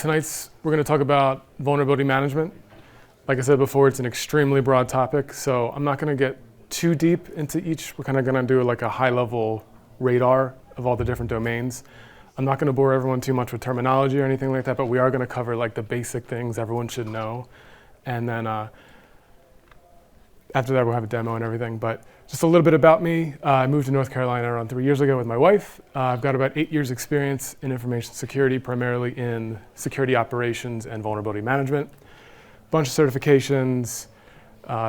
We're going to talk about vulnerability management. Like I said before, it's an extremely broad topic, so I'm not going to get too deep into each. We're kind of going to do like a high-level radar of all the different domains. I'm not going to bore everyone too much with terminology or anything like that, but we are going to cover like the basic things everyone should know. And then after that, we'll have a demo and everything. But just a little bit about me. I moved to North Carolina around 3 years ago with my wife. I've got about 8 years experience in information security, primarily in security operations and vulnerability management. Bunch of certifications,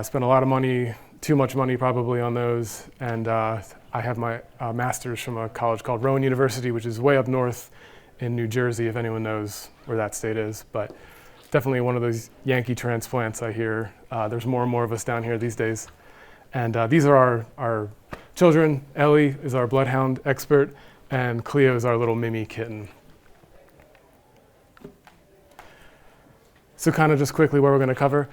spent a lot of money, too much money probably on those. And I have my master's from a college called Rowan University, which is way up north in New Jersey, if anyone knows where that state is. But definitely one of those Yankee transplants I hear. There's more and more of us down here these days. And these are our children. Ellie is our bloodhound expert, and Cleo is our little Mimi kitten. So kind of just quickly what we're going to cover.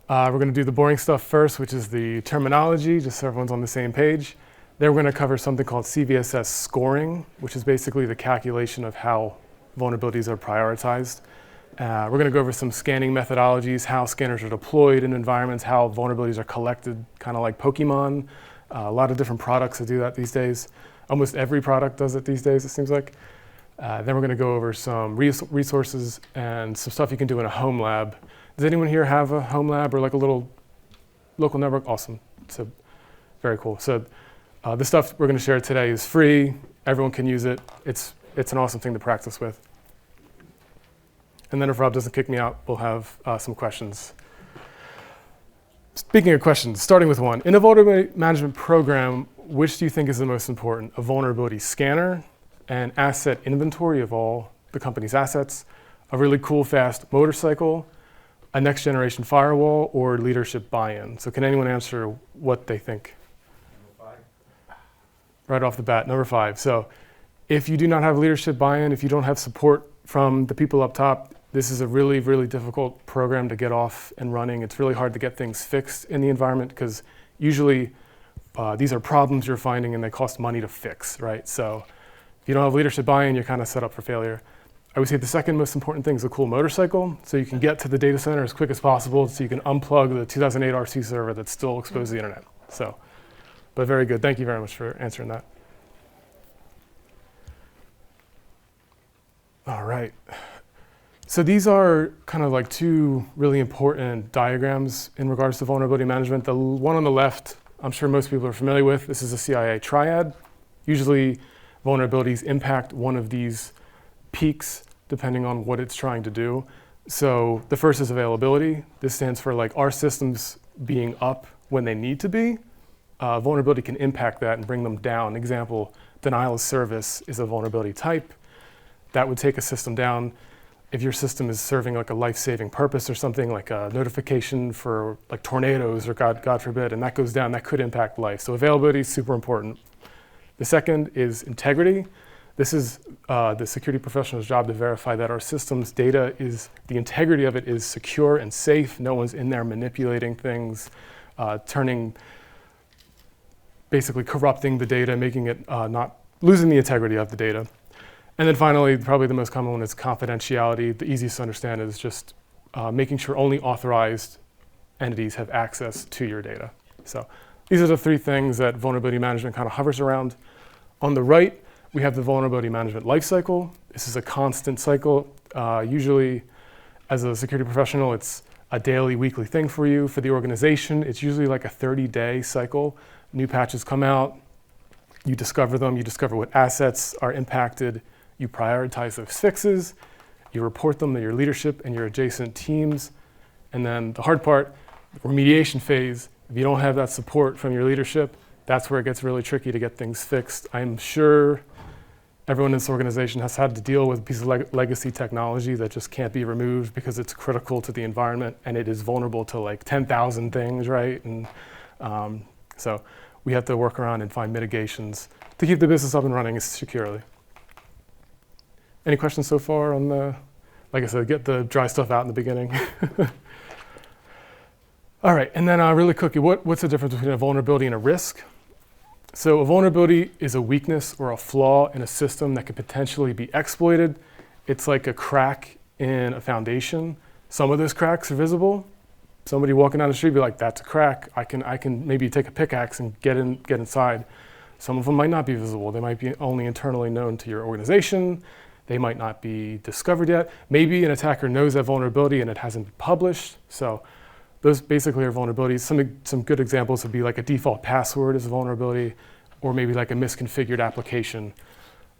We're going to do the boring stuff first, which is the terminology, just so everyone's on the same page. Then we're going to cover something called CVSS scoring, which is basically the calculation of how vulnerabilities are prioritized. We're going to go over some scanning methodologies, how scanners are deployed in environments, how vulnerabilities are collected, kind of like Pokemon. A lot of different products that do that these days. Almost every product does it these days, it seems like. Then we're going to go over some resources and some stuff you can do in a home lab. Does anyone here have a home lab or like a little local network? Awesome. So very cool. So the stuff we're going to share today is free. Everyone can use it. It's an awesome thing to practice with. And then if Rob doesn't kick me out, we'll have some questions. Speaking of questions, starting with one. In a vulnerability management program, which do you think is the most important? A vulnerability scanner, an asset inventory of all the company's assets, a really cool, fast motorcycle, a next generation firewall, or leadership buy-in? So can anyone answer what they think? Number 5. Right off the bat, number 5. So if you do not have leadership buy-in, if you don't have support from the people up top, this is a really, really difficult program to get off and running. It's really hard to get things fixed in the environment because usually these are problems you're finding and they cost money to fix, right? So if you don't have leadership buy-in, you're kind of set up for failure. I would say the second most important thing is a cool motorcycle, so you can get to the data center as quick as possible, so you can unplug the 2008 RC server that's still exposed to the internet. So, but very good. Thank you very much for answering that. All right. So these are kind of like two really important diagrams in regards to vulnerability management. The one on the left, I'm sure most people are familiar with. This is a CIA triad. Usually vulnerabilities impact one of these peaks depending on what it's trying to do. So the first is availability. This stands for like our systems being up when they need to be. Vulnerability can impact that and bring them down. Example, denial of service is a vulnerability type. That would take a system down. If your system is serving like a life-saving purpose or something like a notification for like tornadoes or God forbid, and that goes down, that could impact life. So availability is super important. The second is integrity. This is the security professional's job to verify that our system's data is, the integrity of it is secure and safe. No one's in there manipulating things, basically corrupting the data, making it not losing the integrity of the data. And then finally, probably the most common one is confidentiality. The easiest to understand is just making sure only authorized entities have access to your data. So these are the 3 things that vulnerability management kind of hovers around. On the right, we have the vulnerability management lifecycle. This is a constant cycle. Usually, as a security professional, it's a daily, weekly thing for you. For the organization, it's usually like a 30-day cycle. New patches come out, you discover them, you discover what assets are impacted, you prioritize those fixes, you report them to your leadership and your adjacent teams. And then the hard part, the remediation phase, if you don't have that support from your leadership, that's where it gets really tricky to get things fixed. I'm sure everyone in this organization has had to deal with a piece of legacy technology that just can't be removed because it's critical to the environment and it is vulnerable to like 10,000 things, right? And so we have to work around and find mitigations to keep the business up and running securely. Any questions so far on the, like I said, get the dry stuff out in the beginning. All right, and then really quickly, what's the difference between a vulnerability and a risk? So a vulnerability is a weakness or a flaw in a system that could potentially be exploited. It's like a crack in a foundation, some of those cracks are visible. Somebody walking down the street be like, that's a crack. I can maybe take a pickaxe and get inside. Some of them might not be visible. They might be only internally known to your organization. They might not be discovered yet. Maybe an attacker knows that vulnerability and it hasn't been published. So those basically are vulnerabilities. Some good examples would be like a default password is a vulnerability, or maybe like a misconfigured application.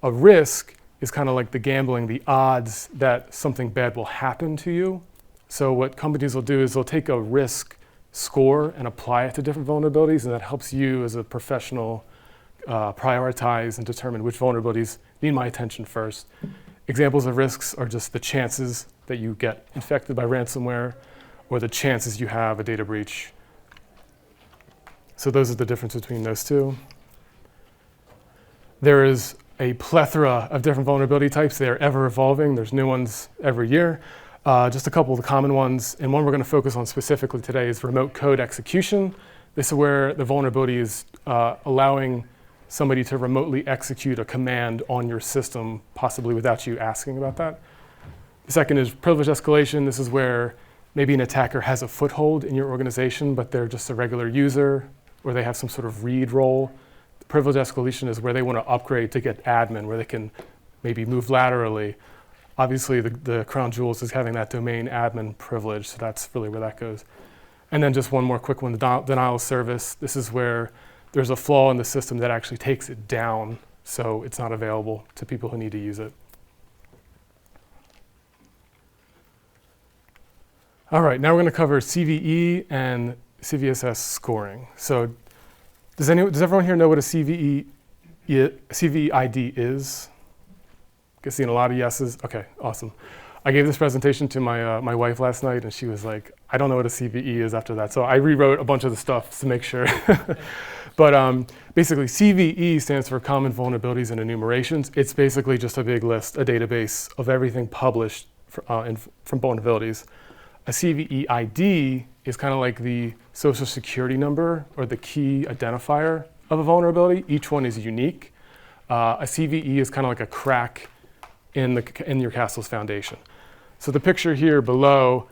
A risk is kind of like the gambling, the odds that something bad will happen to you. So what companies will do is they'll take a risk score and apply it to different vulnerabilities, and that helps you as a professional prioritize and determine which vulnerabilities need my attention first. Examples of risks are just the chances that you get infected by ransomware or the chances you have a data breach. So those are the difference between those two. There is a plethora of different vulnerability types. They are ever evolving. There's new ones every year. Just a couple of the common ones, and one we're going to focus on specifically today is remote code execution. This is where the vulnerability is allowing somebody to remotely execute a command on your system, possibly without you asking about that. The second is privilege escalation. This is where maybe an attacker has a foothold in your organization, but they're just a regular user, or they have some sort of read role. The privilege escalation is where they want to upgrade to get admin, where they can maybe move laterally. Obviously, the crown jewels is having that domain admin privilege, so that's really where that goes. And then just one more quick one, the denial of service. This is where there's a flaw in the system that actually takes it down, so it's not available to people who need to use it. All right, now we're going to cover CVE and CVSS scoring. So does everyone here know what a CVE ID is? I've seen a lot of yeses. Okay, awesome. I gave this presentation to my wife last night, and she was like, I don't know what a CVE is after that. So I rewrote a bunch of the stuff to make sure. But basically, CVE stands for Common Vulnerabilities and Enumerations. It's basically just a big list, a database of everything published from vulnerabilities. A CVE ID is kind of like the social security number or the key identifier of a vulnerability. Each one is unique. A CVE is kind of like a crack in your castle's foundation. So the picture here below,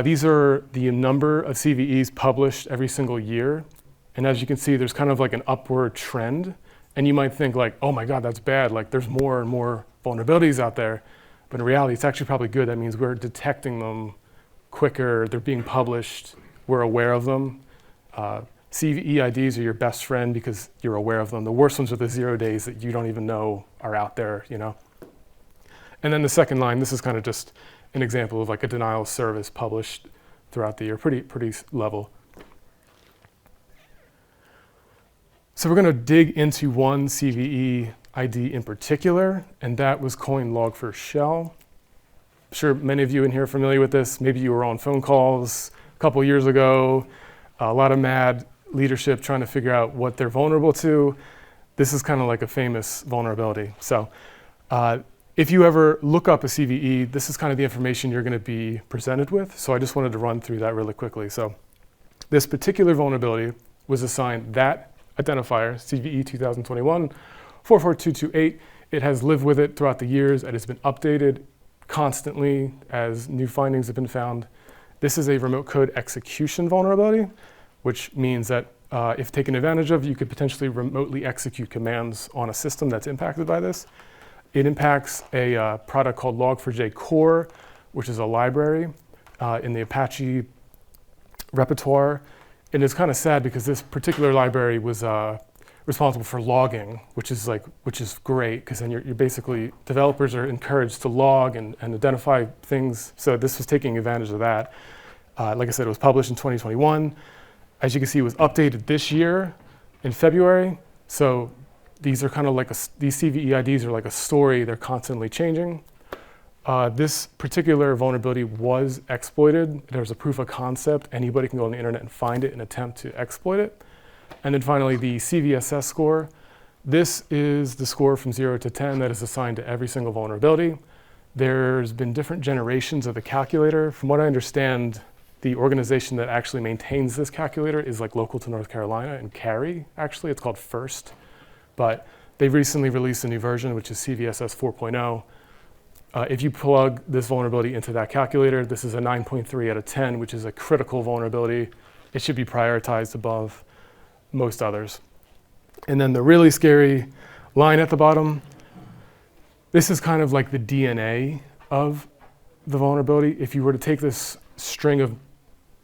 these are the number of CVEs published every single year. And as you can see, there's kind of like an upward trend. And you might think like, oh my God, that's bad. Like there's more and more vulnerabilities out there. But in reality, it's actually probably good. That means we're detecting them quicker. They're being published. We're aware of them. CVE IDs are your best friend because you're aware of them. The worst ones are the 0 days that you don't even know are out there, you know. And then the second line, this is kind of just an example of like a denial of service published throughout the year, pretty level. So we're going to dig into one CVE ID in particular, and that was coin log4shell. I'm sure many of you in here are familiar with this. Maybe you were on phone calls a couple years ago, a lot of mad leadership trying to figure out what they're vulnerable to. This is kind of like a famous vulnerability. So if you ever look up a CVE, this is kind of the information you're going to be presented with. So I just wanted to run through that really quickly. So this particular vulnerability was assigned that identifier, CVE 2021 44228. It has lived with it throughout the years and it's been updated constantly as new findings have been found. This is a remote code execution vulnerability, which means that if taken advantage of, you could potentially remotely execute commands on a system that's impacted by this. It impacts a product called Log4j Core, which is a library in the Apache repertoire. And it's kind of sad because this particular library was responsible for logging, which is great because then you're basically, developers are encouraged to log and identify things. So this was taking advantage of that. Like I said, it was published in 2021. As you can see, it was updated this year in February. So these are kind of like, these CVE IDs are like a story. They're constantly changing. This particular vulnerability was exploited. There was a proof of concept. Anybody can go on the internet and find it and attempt to exploit it. And then finally, the CVSS score. This is the score from 0 to 10 that is assigned to every single vulnerability. There's been different generations of the calculator. From what I understand, the organization that actually maintains this calculator is like local to North Carolina and Cary, actually. It's called FIRST. But they've recently released a new version, which is CVSS 4.0. If you plug this vulnerability into that calculator, this is a 9.3 out of 10, which is a critical vulnerability. It should be prioritized above most others. And then the really scary line at the bottom, this is kind of like the DNA of the vulnerability. If you were to take this string of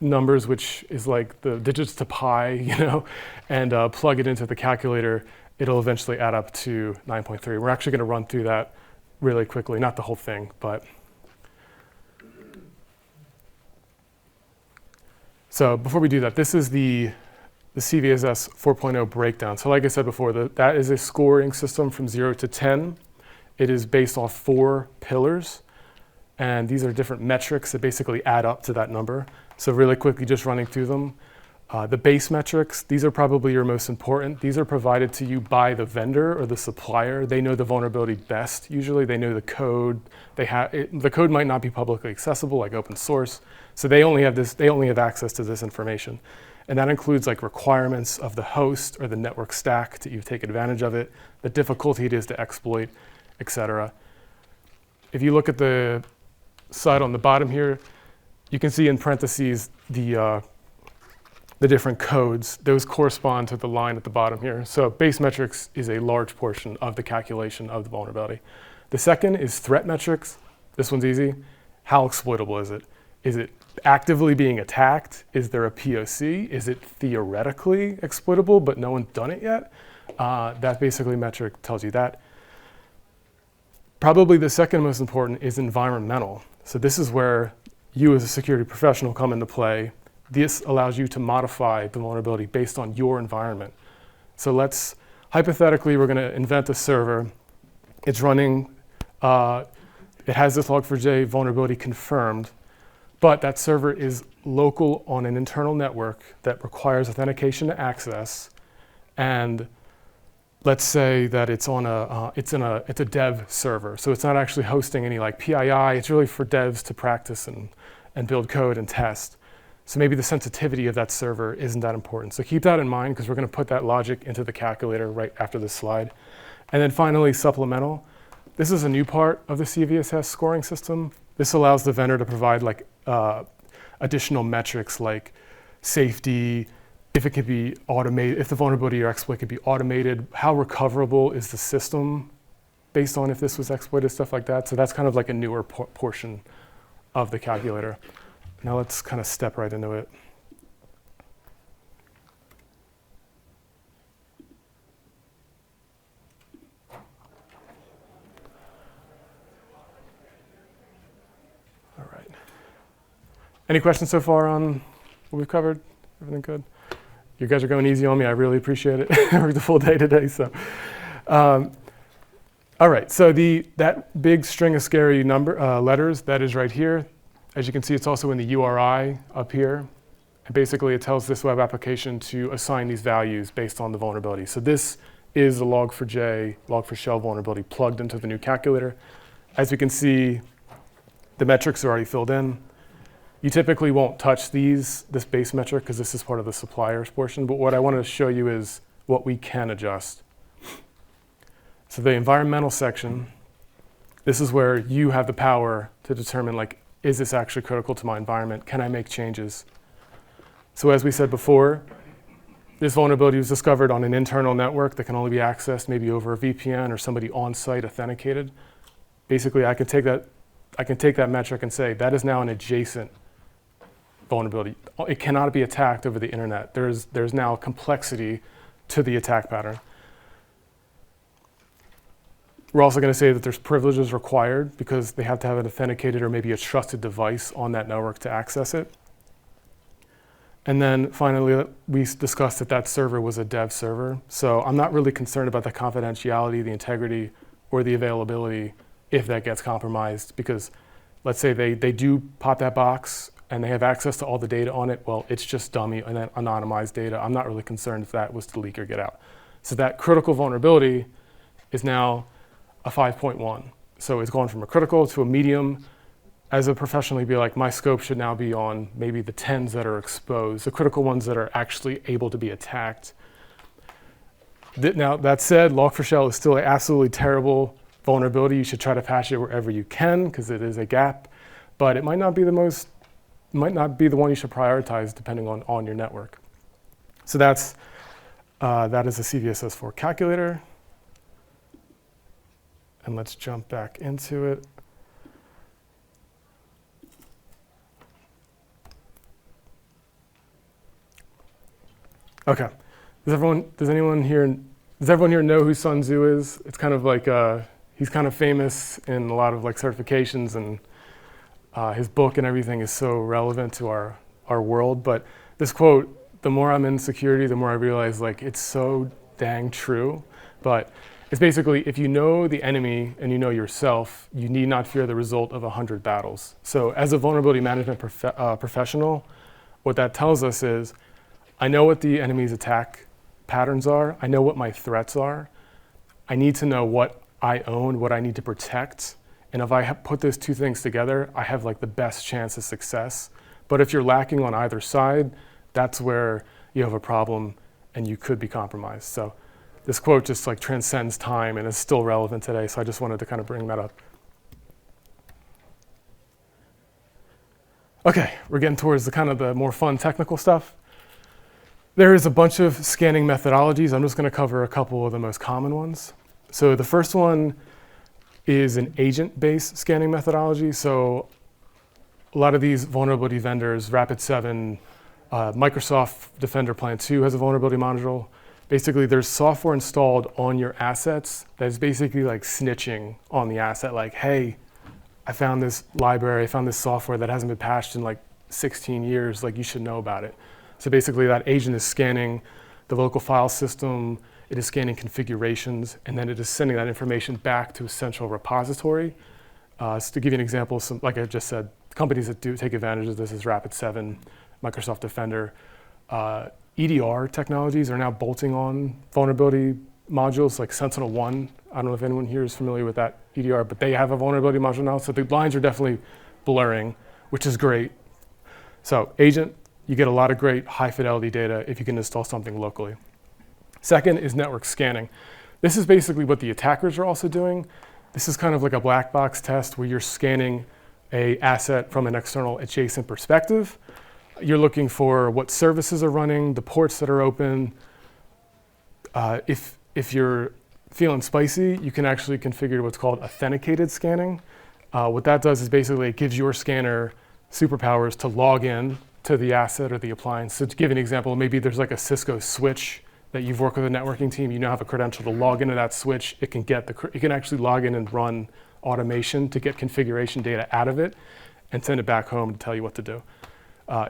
numbers, which is like the digits to pi, and plug it into the calculator, it'll eventually add up to 9.3. We're actually going to run through that really quickly, not the whole thing, but. So before we do that, this is the CVSS 4.0 breakdown. So like I said before, that is a scoring system from 0 to 10. It is based off 4 pillars, and these are different metrics that basically add up to that number. So really quickly, just running through them. The base metrics, these are probably your most important. These are provided to you by the vendor or the supplier. They know the vulnerability best. Usually they know the code. The code might not be publicly accessible, like open source. So they only have access to this information. And that includes like requirements of the host or the network stack that you take advantage of it, the difficulty it is to exploit, etc. If you look at the side on the bottom here, you can see in parentheses the different codes. Those correspond to the line at the bottom here. So base metrics is a large portion of the calculation of the vulnerability. The second is threat metrics. This one's easy. How exploitable is it? Is it actively being attacked? Is there a POC? Is it theoretically exploitable, but no one's done it yet? That basically metric tells you that. Probably the second most important is environmental. So this is where you as a security professional come into play. This allows you to modify the vulnerability based on your environment. So hypothetically, we're gonna invent a server. It's running, it has this log4j vulnerability confirmed, but that server is local on an internal network that requires authentication to access. And let's say that it's a dev server. So it's not actually hosting any like PII. It's really for devs to practice and build code and test. So maybe the sensitivity of that server isn't that important. So keep that in mind, because we're going to put that logic into the calculator right after this slide. And then finally, supplemental. This is a new part of the CVSS scoring system. This allows the vendor to provide like additional metrics like safety, if it could be automated, if the vulnerability or exploit could be automated, how recoverable is the system based on if this was exploited, stuff like that. So that's kind of like a newer portion of the calculator. Now let's kind of step right into it. All right. Any questions so far on what we've covered? Everything good? You guys are going easy on me. I really appreciate it. I worked the full day today, so. All right, so that big string of scary letters, that is right here. As you can see, it's also in the URI up here. And basically, it tells this web application to assign these values based on the vulnerability. So this is the log4j, log4shell vulnerability plugged into the new calculator. As we can see, the metrics are already filled in. You typically won't touch this base metric, because this is part of the supplier's portion. But what I want to show you is what we can adjust. So the environmental section, this is where you have the power to determine, like, is this actually critical to my environment? Can I make changes? So as we said before, this vulnerability was discovered on an internal network that can only be accessed maybe over a VPN or somebody on-site authenticated. Basically, I can take that metric and say that is now an adjacent vulnerability. It cannot be attacked over the internet. There's now complexity to the attack pattern. We're also going to say that there's privileges required because they have to have an authenticated or maybe a trusted device on that network to access it. And then finally, we discussed that server was a dev server. So I'm not really concerned about the confidentiality, the integrity, or the availability if that gets compromised, because let's say they do pop that box and they have access to all the data on it. Well, it's just dummy and anonymized data. I'm not really concerned if that was to leak or get out. So that critical vulnerability is now a 5.1. So it's gone from a critical to a medium. As a professional, you'd be like, my scope should now be on maybe the 10s that are exposed, the critical ones that are actually able to be attacked. Now, that said, Log4Shell is still an absolutely terrible vulnerability, you should try to patch it wherever you can because it is a gap, but it might not be the one you should prioritize depending on your network. So that is a CVSS4 calculator. And let's jump back into it. Okay. Does everyone here know who Sun Tzu is? It's kind of like he's kind of famous in a lot of like certifications, and his book and everything is so relevant to our world. But this quote, the more I'm in security, the more I realize like it's so dang true. But it's basically, if you know the enemy and you know yourself, you need not fear the result of 100 battles. So as a vulnerability management professional, what that tells us is, I know what the enemy's attack patterns are. I know what my threats are. I need to know what I own, what I need to protect. And if I put those two things together, I have like the best chance of success. But if you're lacking on either side, that's where you have a problem and you could be compromised. So this quote just like transcends time and is still relevant today. So I just wanted to kind of bring that up. Okay, we're getting towards the kind of the more fun technical stuff. There is a bunch of scanning methodologies. I'm just going to cover a couple of the most common ones. So the first one is an agent-based scanning methodology. So a lot of these vulnerability vendors, Rapid7, Microsoft Defender Plan 2 has a vulnerability module. Basically, there's software installed on your assets that is basically like snitching on the asset. Like, hey, I found this library, I found this software that hasn't been patched in like 16 years. Like, you should know about it. So basically, that agent is scanning the local file system, it is scanning configurations, and then it is sending that information back to a central repository. So to give you an example, like I just said, companies that do take advantage of this is Rapid7, Microsoft Defender. EDR technologies are now bolting on vulnerability modules like Sentinel-1. I don't know if anyone here is familiar with that EDR, but they have a vulnerability module now. So the lines are definitely blurring, which is great. So agent, you get a lot of great high fidelity data if you can install something locally. Second is network scanning. This is basically what the attackers are also doing. This is kind of like a black box test where you're scanning an asset from an external adjacent perspective. You're looking for what services are running, the ports that are open. If you're feeling spicy, you can actually configure what's called authenticated scanning. What that does is basically it gives your scanner superpowers to log in to the asset or the appliance. So to give an example, maybe there's like a Cisco switch that you've worked with a networking team, you now have a credential to log into that switch. It can actually log in and run automation to get configuration data out of it and send it back home to tell you what to do.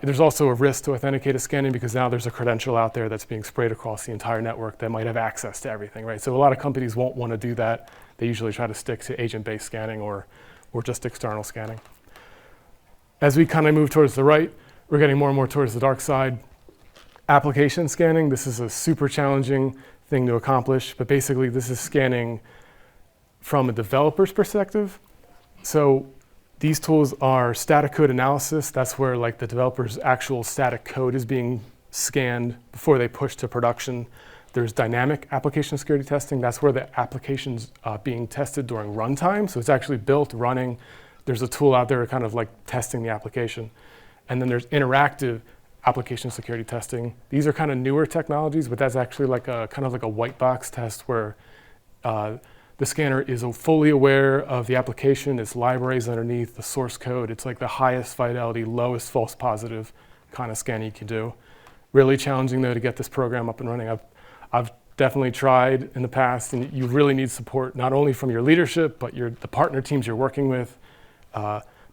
There's also a risk to authenticated scanning because now there's a credential out there that's being sprayed across the entire network that might have access to everything, right? So a lot of companies won't want to do that. They usually try to stick to agent-based scanning or just external scanning. As we kind of move towards the right, we're getting more and more towards the dark side. Application scanning, this is a super challenging thing to accomplish, but basically this is scanning from a developer's perspective. So these tools are static code analysis. That's where like the developer's actual static code is being scanned before they push to production. There's dynamic application security testing. That's where the application's being tested during runtime. So it's actually built, running. There's a tool out there kind of like testing the application. And then there's interactive application security testing. These are kind of newer technologies, but that's actually like a kind of like a white box test where the scanner is fully aware of the application, its libraries underneath, the source code. It's like the highest fidelity, lowest false positive kind of scanning you can do. Really challenging though to get this program up and running. I've definitely tried in the past, and you really need support not only from your leadership, but the partner teams you're working with.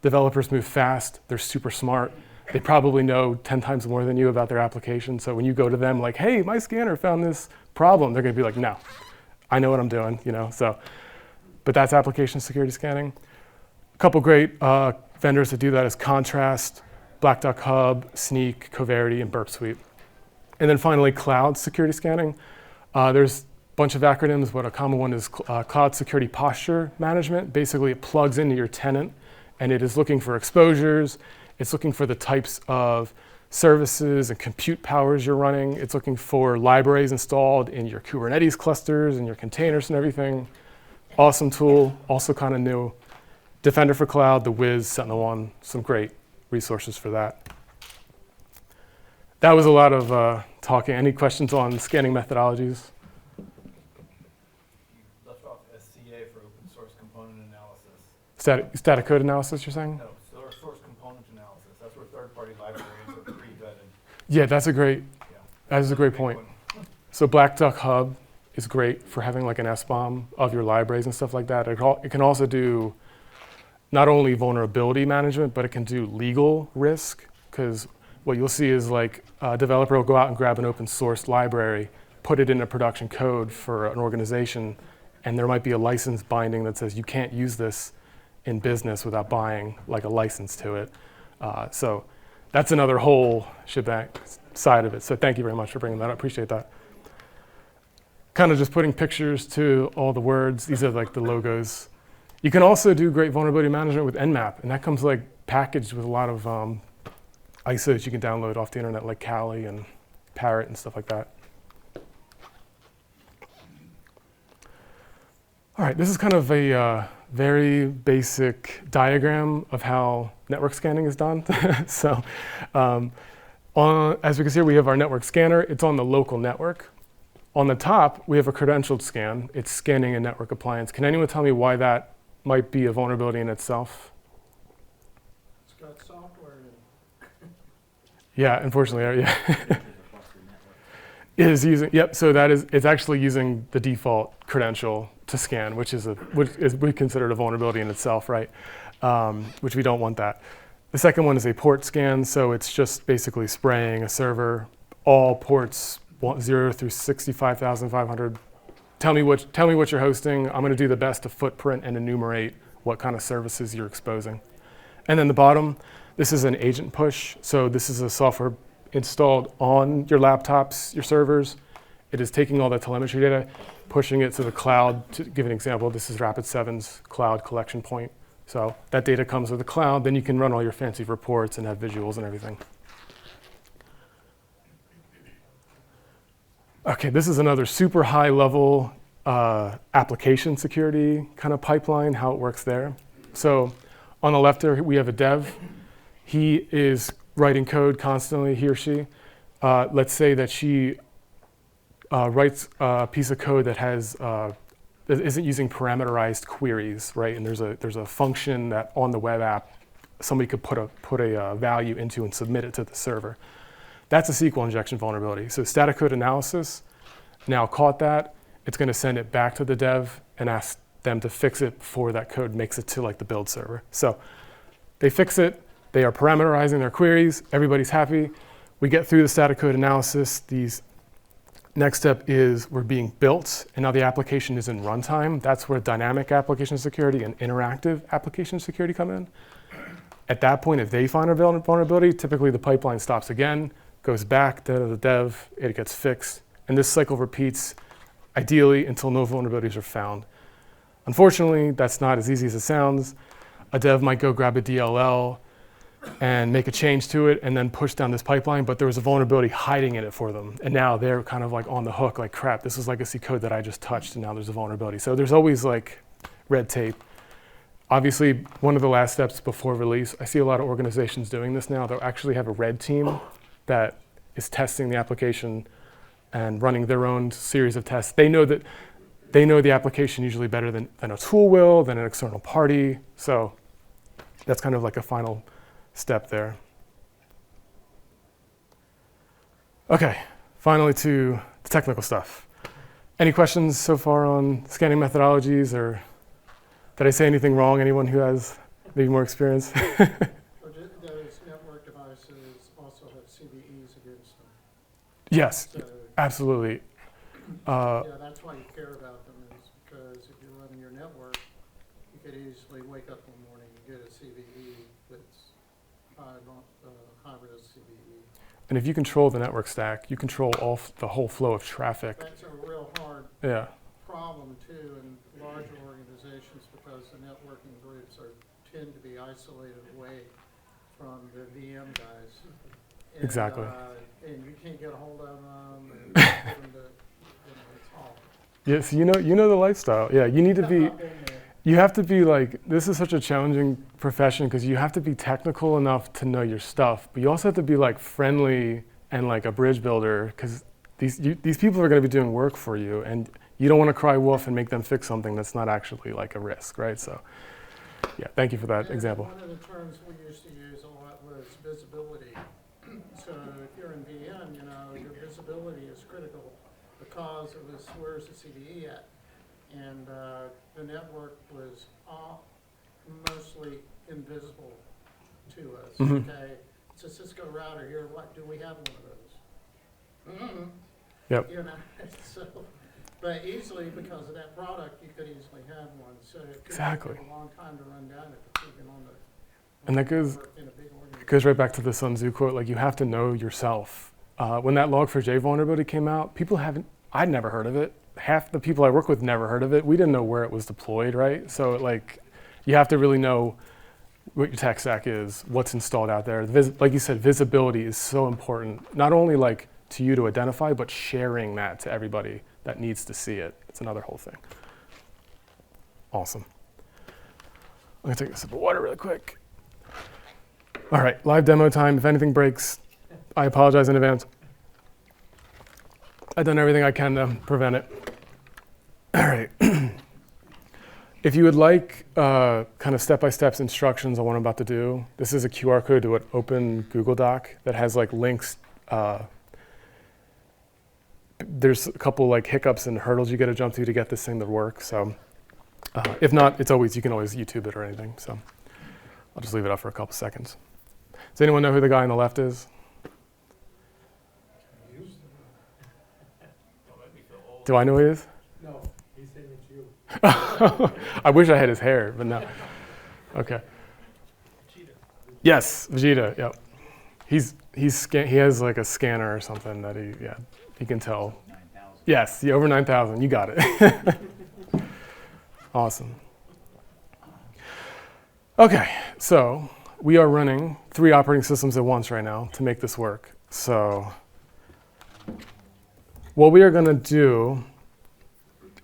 Developers move fast, they're super smart. They probably know 10 times more than you about their application. So when you go to them like, hey, my scanner found this problem, they're gonna be like, no, I know what I'm doing, you know. So, but that's application security scanning. A couple great vendors that do that is Contrast, Black Duck Hub, Sneak, Coverity, and Burp Suite. And then finally, cloud security scanning. There's a bunch of acronyms, but a common one is Cloud Security Posture Management. Basically, it plugs into your tenant, and it is looking for exposures. It's looking for the types of services and compute powers you're running. It's looking for libraries installed in your Kubernetes clusters and your containers and everything. awesome tool, also kind of new. Defender for Cloud, the Wiz, Sentinel-1, some great resources for that. That was a lot of talking. Any questions on scanning methodologies? You left off SCA for open source component analysis. Static code analysis, you're saying? No, source component analysis. That's where third-party libraries are pre-vetted. Yeah, that's a great point. So Black Duck Hub is great for having like an SBOM of your libraries and stuff like that. It can also do not only vulnerability management, but it can do legal risk, because what you'll see is like a developer will go out and grab an open source library, put it into production code for an organization, and there might be a license binding that says you can't use this in business without buying like a license to it. So that's another whole shebang side of it. So thank you very much for bringing that up. Appreciate that. Kind of just putting pictures to all the words. These are like the logos. You can also do great vulnerability management with Nmap, and that comes like packaged with a lot of ISOs you can download off the internet, like Kali and Parrot and stuff like that. All right, this is kind of a very basic diagram of how network scanning is done. So as we can see, we have our network scanner. It's on the local network. On the top, we have a credentialed scan. It's scanning a network appliance. Can anyone tell me why that might be a vulnerability in itself? It's got software in it. Yeah, unfortunately, yeah. It is using, yep, so it's actually using the default credential to scan, which we consider a vulnerability in itself, right? Which we don't want that. The second one is a port scan, so it's just basically spraying a server, all ports 0 through 65,500. Tell me what you're hosting. I'm going to do the best to footprint and enumerate what kind of services you're exposing. And then the bottom, this is an agent push. So this is a software installed on your laptops, your servers. It is taking all that telemetry data, pushing it to the cloud. To give an example, this is Rapid7's cloud collection point. So that data comes to the cloud, then you can run all your fancy reports and have visuals and everything. Okay, this is another super high level application security kind of pipeline, how it works there. So on the left here, we have a dev. He is writing code constantly, he or she. Let's say that she writes a piece of code that that isn't using parameterized queries, right? And there's a function that on the web app, somebody could put a value into and submit it to the server. That's a SQL injection vulnerability. So static code analysis now caught that. It's going to send it back to the dev and ask them to fix it before that code makes it to like the build server. So they fix it. They are parameterizing their queries. Everybody's happy. We get through the static code analysis. Next step is we're being built, and now the application is in runtime. That's where dynamic application security and interactive application security come in. At that point, if they find a vulnerability, typically the pipeline stops again, goes back to the dev, it gets fixed, and this cycle repeats ideally until no vulnerabilities are found. Unfortunately, that's not as easy as it sounds. A dev might go grab a DLL and make a change to it and then push down this pipeline, but there was a vulnerability hiding in it for them. And now they're kind of like on the hook, like crap, this is legacy code that I just touched and now there's a vulnerability. So there's always like red tape. Obviously, one of the last steps before release, I see a lot of organizations doing this now. They'll actually have a red team that is testing the application and running their own series of tests. They know the application usually better than a tool will, than an external party. So that's kind of like a final step there. Okay, finally to the technical stuff. Any questions so far on scanning methodologies, or did I say anything wrong? Anyone who has maybe more experience? Those network devices also have CVEs against them. Yes, So, absolutely. yeah, that's why you care about them, is because if you're running your network, you could easily wake up one morning and get a CVE that's high-risk CVE. And if you control the network stack, you control the whole flow of traffic. That's a real hard problem too in larger organizations, because the networking groups tend to be isolated away from the VM guys. And, Exactly. And you can't get a hold of them and get them to, it's all. Yes, you know the lifestyle. Yeah, you need to be. I've been there. You have to be like, this is such a challenging profession because you have to be technical enough to know your stuff, but you also have to be like friendly and like a bridge builder because these people are going to be doing work for you, and you don't want to cry wolf and make them fix something that's not actually like a risk, right? So, yeah, thank you for that And example. one of the terms we used to use a lot was visibility. So if you're in VM, your visibility is critical because it was, where's the CVE at? And the network was mostly invisible to us. Mhm. Okay, it's a Cisco router here. What do we have one of those? Yep. So, but easily because of that product, you could easily have one. So it could Exactly. take a long time to run down if it's even on the. And that goes in a big It organization. goes right back to the Sun Tzu quote, like you have to know yourself. When that Log4j vulnerability came out, I'd never heard of it. Half the people I work with never heard of it. We didn't know where it was deployed, right? So like, you have to really know what your tech stack is, what's installed out there. Like you said, visibility is so important, not only like to you to identify, but sharing that to everybody that needs to see it. It's another whole thing. Awesome. I'm gonna take a sip of water really quick. All right, live demo time. If anything breaks, I apologize in advance. I've done everything I can to prevent it. All right. If you would like kind of step-by-step instructions on what I'm about to do, this is a QR code to an open Google Doc that has like links. There's a couple like hiccups and hurdles you got to jump through to get this thing to work. So if not, you can always YouTube it or anything. So I'll just leave it up for a couple seconds. Does anyone know who the guy on the left is? Do I know who he is? No, he's saying it's you. I wish I had his hair, but no. Okay. Yes, Vegeta. Yep. He has like a scanner or something that he can tell. 9,000. Yes, over 9,000. You got it. Awesome. Okay, so we are running 3 operating systems at once right now to make this work. So what we are going to do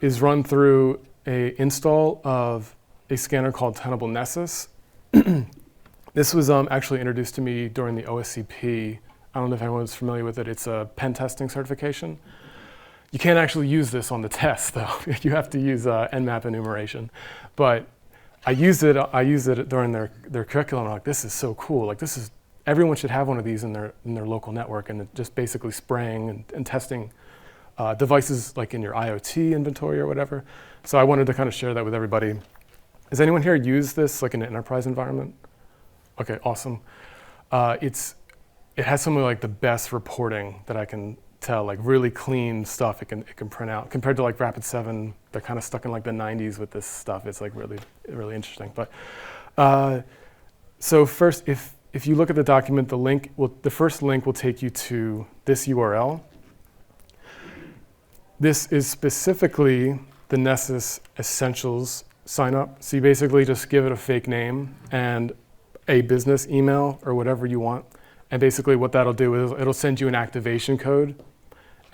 is run through a install of a scanner called Tenable Nessus. This was actually introduced to me during the OSCP. I don't know if everyone's familiar with it. It's a pen testing certification. You can't actually use this on the test, though. You have to use Nmap enumeration. But I used it during their curriculum. I'm like, this is so cool. Like, everyone should have one of these in their local network, and just basically spraying and testing devices like in your IoT inventory or whatever. So I wanted to kind of share that with everybody. Has anyone here used this like in an enterprise environment? Okay, awesome. It has some of like the best reporting that I can tell, like really clean stuff it can print out compared to like Rapid7. They're kind of stuck in like the 90s with this stuff. It's like really, really interesting. But so first, if you look at the document, the first link will take you to this URL. This is specifically the Nessus Essentials sign up. So you basically just give it a fake name and a business email or whatever you want. And basically what that'll do is it'll send you an activation code,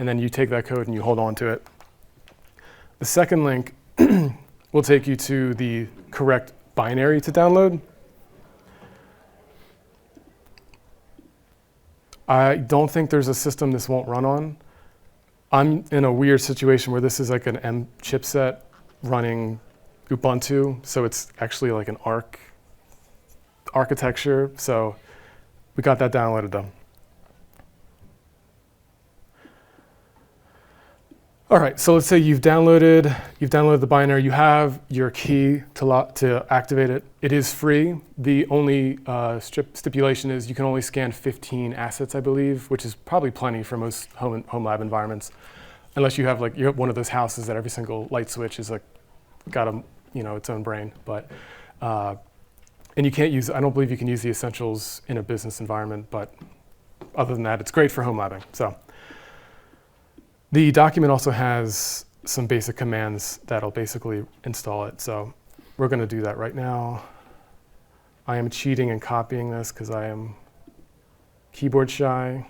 and then you take that code and you hold on to it. The second link will take you to the correct binary to download. I don't think there's a system this won't run on. I'm in a weird situation where this is like an M chipset running Ubuntu, so it's actually like an ARC architecture. So we got that downloaded though. All right, so let's say you've downloaded the binary. You have your key to activate it. It is free. The only stipulation is you can only scan 15 assets, I believe, which is probably plenty for most home lab environments, unless you have one of those houses that every single light switch is like got its own brain. But and you can't use. I don't believe you can use the essentials in a business environment. But other than that, it's great for home labbing. So. The document also has some basic commands that'll basically install it. So we're going to do that right now. I am cheating and copying this because I am keyboard shy.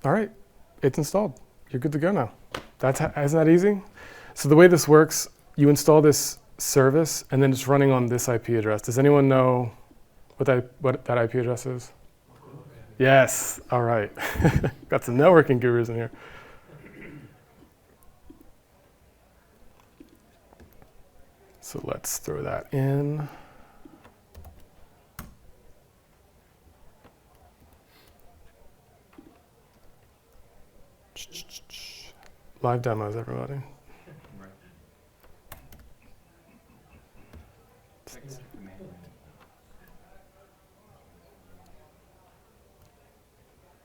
All right, it's installed. You're good to go now. Isn't that easy? So the way this works, you install this service, and then it's running on this IP address. Does anyone know what that IP address is? Yes. All right. Got some networking gurus in here. So let's throw that in. Live demos, everybody.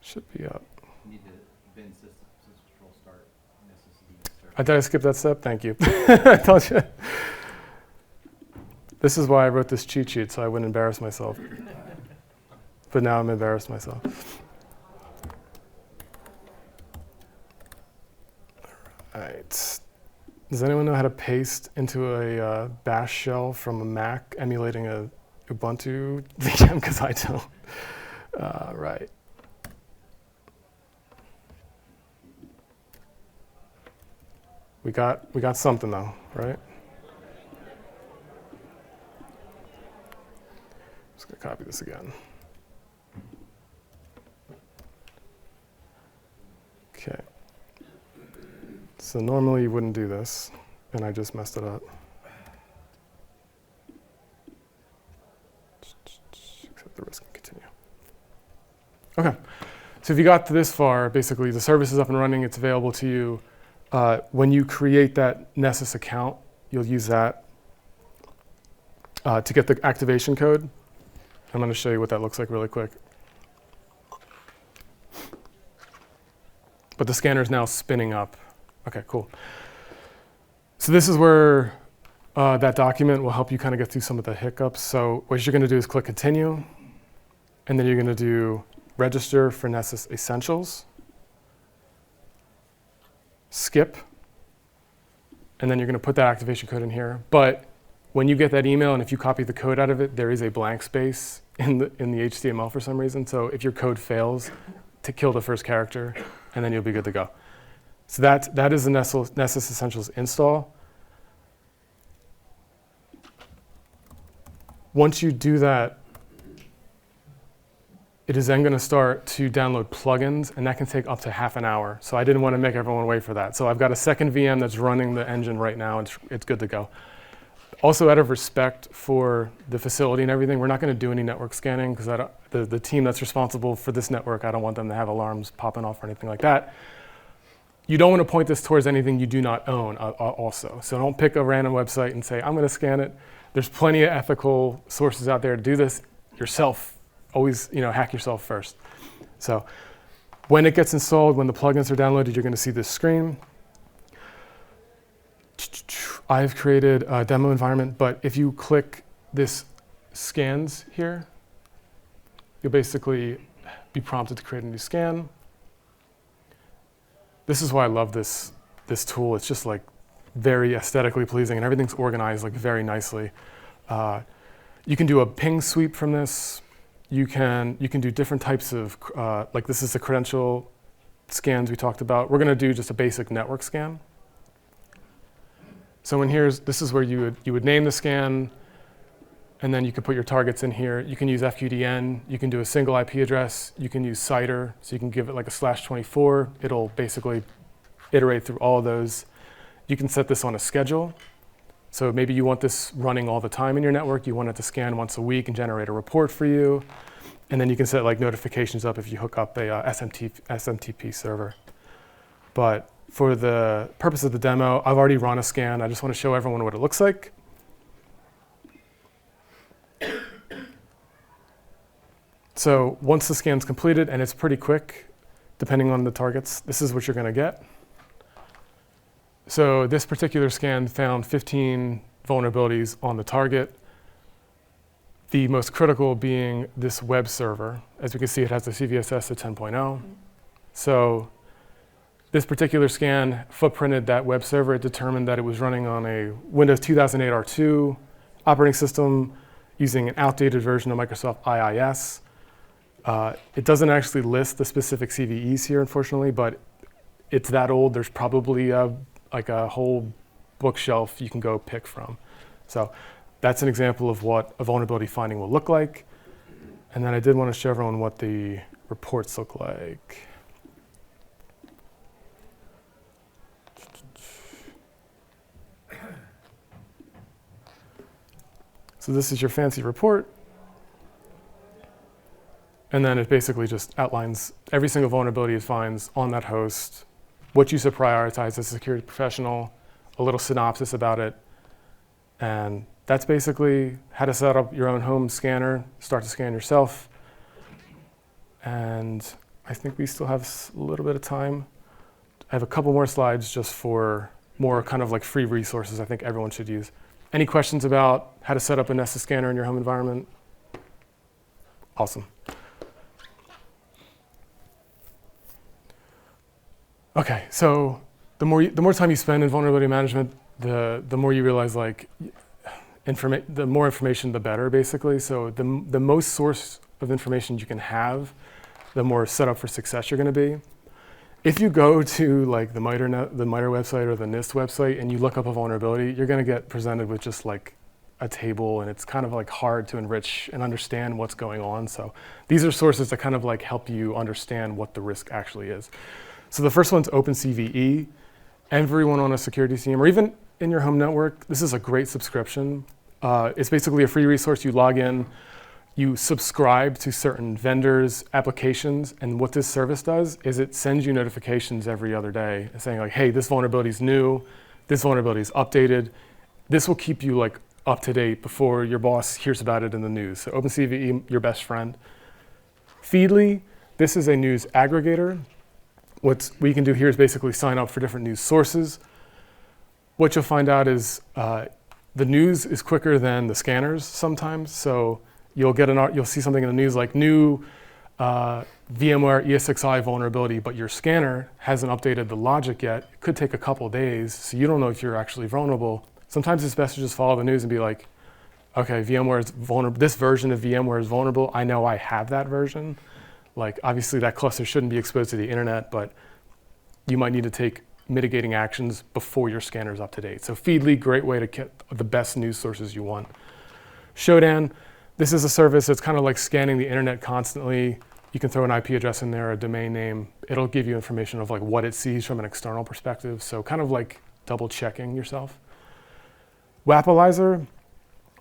Should be up. You need to bin system control start SSD. Did I skip that step? Thank you. I told you. This is why I wrote this cheat sheet, so I wouldn't embarrass myself. But now I'm embarrassed myself. All right. Does anyone know how to paste into a bash shell from a Mac emulating a Ubuntu VM? Because I don't. Right. We got something though, right? Just gonna copy this again. Okay. So normally you wouldn't do this, and I just messed it up. Accept the risk and continue. Okay. So if you got to this far, basically the service is up and running, it's available to you. When you create that Nessus account, you'll use that to get the activation code. I'm going to show you what that looks like really quick. But the scanner is now spinning up. Okay, cool. So this is where that document will help you kind of get through some of the hiccups. So what you're going to do is click continue, and then you're going to do register for Nessus Essentials. Skip, and then you're going to put that activation code in here. But when you get that email and if you copy the code out of it, there is a blank space in the HTML for some reason. So if your code fails, to kill the first character, and then you'll be good to go. So that is the Nessus Essentials install. Once you do that, it is then going to start to download plugins, and that can take up to half an hour. So I didn't want to make everyone wait for that. So I've got a second VM that's running the engine right now, and it's good to go. Also, out of respect for the facility and everything, we're not going to do any network scanning because the team that's responsible for this network, I don't want them to have alarms popping off or anything like that. You don't want to point this towards anything you do not own also. So don't pick a random website and say, I'm going to scan it. There's plenty of ethical sources out there to do this yourself. Always, hack yourself first. So when it gets installed, when the plugins are downloaded, you're going to see this screen. I've created a demo environment, but if you click this scans here, you'll basically be prompted to create a new scan. This is why I love this tool. It's just like very aesthetically pleasing, and everything's organized like very nicely. You can do a ping sweep from this. You can do different types of, like this is the credential scans we talked about. We're going to do just a basic network scan. So this is where you would name the scan, and then you can put your targets in here. You can use FQDN. You can do a single IP address. You can use CIDR, so you can give it like a /24. It'll basically iterate through all of those. You can set this on a schedule. So maybe you want this running all the time in your network. You want it to scan once a week and generate a report for you. And then you can set like notifications up if you hook up a SMTP server. But for the purpose of the demo, I've already run a scan. I just want to show everyone what it looks like. So once the scan's completed, and it's pretty quick, depending on the targets, this is what you're going to get. So this particular scan found 15 vulnerabilities on the target. The most critical being this web server. As we can see, it has the CVSS at 10.0. So this particular scan footprinted that web server. It determined that it was running on a Windows 2008 R2 operating system using an outdated version of Microsoft IIS. It doesn't actually list the specific CVEs here, unfortunately, but it's that old. There's probably like a whole bookshelf you can go pick from. So that's an example of what a vulnerability finding will look like. And then I did want to show everyone what the reports look like. So this is your fancy report. And then it basically just outlines every single vulnerability it finds on that host, what you should prioritize as a security professional, a little synopsis about it. And that's basically how to set up your own home scanner, start to scan yourself. And I think we still have a little bit of time. I have a couple more slides just for more kind of like free resources I think everyone should use. Any questions about how to set up a Nessus scanner in your home environment? Awesome. Okay, so the more time you spend in vulnerability management, the more you realize like the more information, the better, basically. So the most source of information you can have, the more set up for success you're going to be. If you go to like the MITRE website or the NIST website and you look up a vulnerability, you're going to get presented with just like a table, and it's kind of like hard to enrich and understand what's going on. So these are sources that kind of like help you understand what the risk actually is. So the first one's OpenCVE. Everyone on a security team, or even in your home network, this is a great subscription. It's basically a free resource. You log in, you subscribe to certain vendors' applications, and what this service does is it sends you notifications every other day saying like, hey, this vulnerability is new, this vulnerability is updated. This will keep you like up to date before your boss hears about it in the news. So OpenCVE, your best friend. Feedly, this is a news aggregator. What we can do here is basically sign up for different news sources. What you'll find out is the news is quicker than the scanners sometimes. So you'll see something in the news like new VMware ESXi vulnerability, but your scanner hasn't updated the logic yet. It could take a couple days, so you don't know if you're actually vulnerable. Sometimes it's best to just follow the news and be like, okay, VMware is vulnerable. This version of VMware is vulnerable. I know I have that version. Like, obviously that cluster shouldn't be exposed to the internet, but you might need to take mitigating actions before your scanner is up to date. So Feedly, great way to get the best news sources you want. Shodan, this is a service that's kind of like scanning the internet constantly. You can throw an IP address in there, a domain name. It'll give you information of like what it sees from an external perspective. So kind of like double checking yourself. Wapalyzer,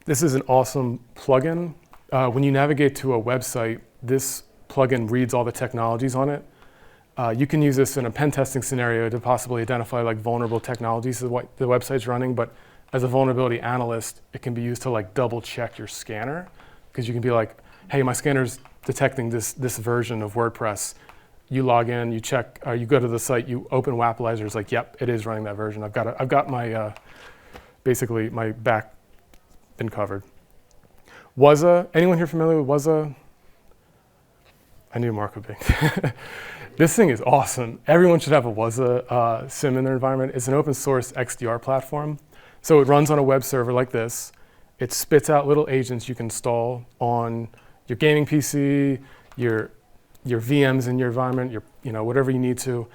this is an awesome plugin. When you navigate to a website, this plugin reads all the technologies on it. You can use this in a pen testing scenario to possibly identify like vulnerable technologies that the website's running, but as a vulnerability analyst, it can be used to like double check your scanner, because you can be like, hey, my scanner's detecting this version of WordPress. You log in, you check, you go to the site, you open Wapalyzer, it's like, yep, it is running that version. I've got my, basically my back been covered. Wuzza, anyone here familiar with Wuzza? I knew Mark would be. This thing is awesome. Everyone should have a Wuzza SIM in their environment. It's an open source XDR platform. So it runs on a web server like this. It spits out little agents you can install on your gaming PC, your VMs in your environment, whatever you need to.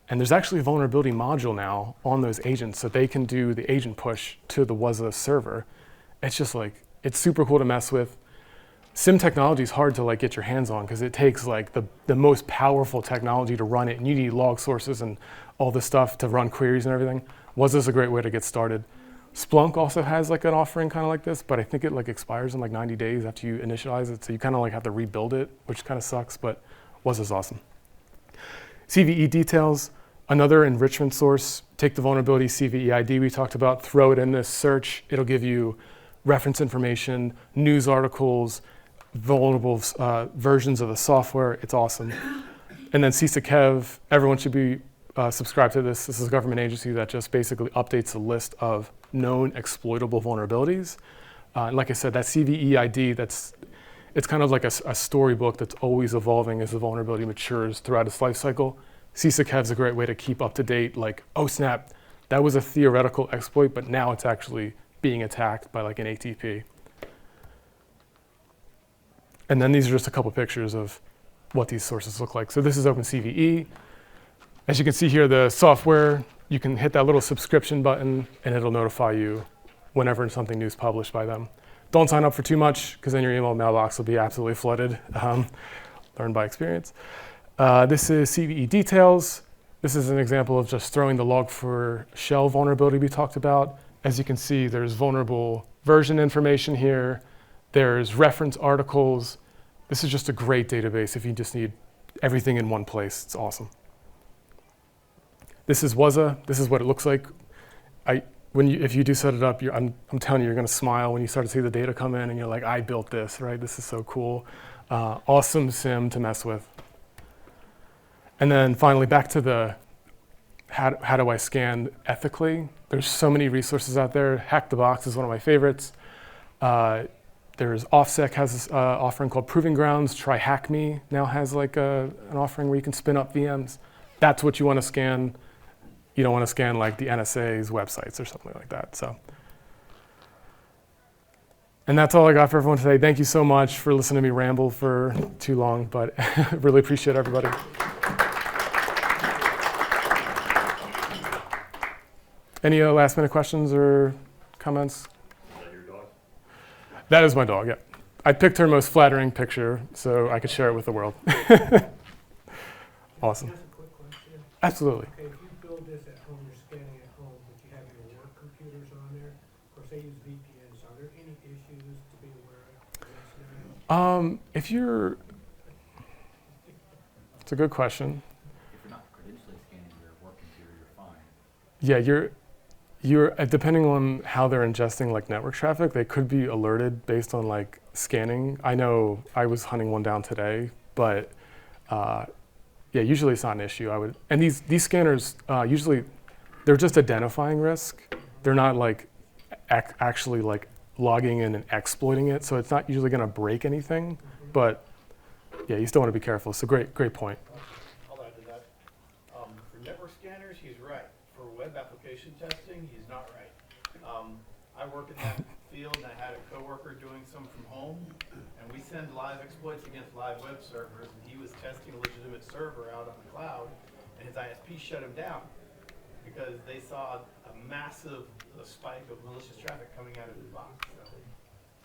And there's actually a vulnerability module now on those agents, so they can do the agent push to the Wuzza server. It's just like, it's super cool to mess with. SIM technology is hard to like get your hands on because it takes like the most powerful technology to run it, and you need log sources and all this stuff to run queries and everything. Wuzza's a great way to get started. Splunk also has like an offering kind of like this, but I think it like expires in like 90 days after you initialize it, so you kind of like have to rebuild it, which kind of sucks, but Wuzza's awesome. CVE details, another enrichment source. Take the vulnerability CVE ID we talked about, throw it in this search. It'll give you reference information, news articles, vulnerable versions of the software. It's awesome. And then CISA-KEV, everyone should be subscribed to this. This is a government agency that just basically updates a list of known exploitable vulnerabilities. And like I said, that CVE ID, it's kind of like a storybook that's always evolving as the vulnerability matures throughout its life cycle. CISA-KEV is a great way to keep up to date, like, oh snap, that was a theoretical exploit, but now it's actually being attacked by like an ATP. And then these are just a couple pictures of what these sources look like. So this is OpenCVE. As you can see here, the software, you can hit that little subscription button and it'll notify you whenever something new is published by them. Don't sign up for too much because then your email mailbox will be absolutely flooded. Learn by experience. This is CVE details. This is an example of just throwing the log for shell vulnerability we talked about. As you can see, there's vulnerable version information here. There's reference articles. This is just a great database if you just need everything in one place. It's awesome. This is WASA. This is what it looks like. If you do set it up, I'm telling you, you're going to smile when you start to see the data come in and you're like, I built this, right? This is so cool. Awesome sim to mess with. And then finally, back to the how do I scan ethically? There's so many resources out there. Hack the Box is one of my favorites. There's OffSec has this offering called Proving Grounds. Try Hack Me now has like an offering where you can spin up VMs. That's what you want to scan. You don't want to scan like the NSA's websites or something like that. So, and that's all I got for everyone today. Thank you so much for listening to me ramble for too long, but really appreciate everybody. Any last minute questions or comments? Is that your dog? That is my dog, yeah. I picked her most flattering picture so I could share it with the world. Awesome. Just a quick question. Absolutely. Okay, if you build this at home, you're scanning at home, but you have your work computers on there, of course they use VPNs. Are there any issues to be aware of in that scenario? It's a good question. If you're not credentially scanning your work computer, you're fine. Yeah, you're depending on how they're ingesting like network traffic, they could be alerted based on like scanning. I know I was hunting one down today, but yeah, usually it's not an issue. And these scanners usually they're just identifying risk. They're not like actually like logging in and exploiting it, so it's not usually going to break anything. But yeah, you still want to be careful. So great point. I'll add to that. For network scanners, he's right. For web application testing, he's not right. I work in that field and I had a coworker doing some from home, and we send live exploits against live web servers, and he was testing a legitimate server out on the cloud, and his ISP shut him down because they saw a massive spike of malicious traffic coming out of his box. So,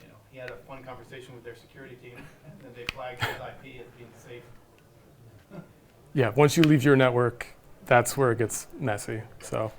you know, he had a fun conversation with their security team, and then they flagged his IP as being safe. Yeah, once you leave your network, that's where it gets messy. So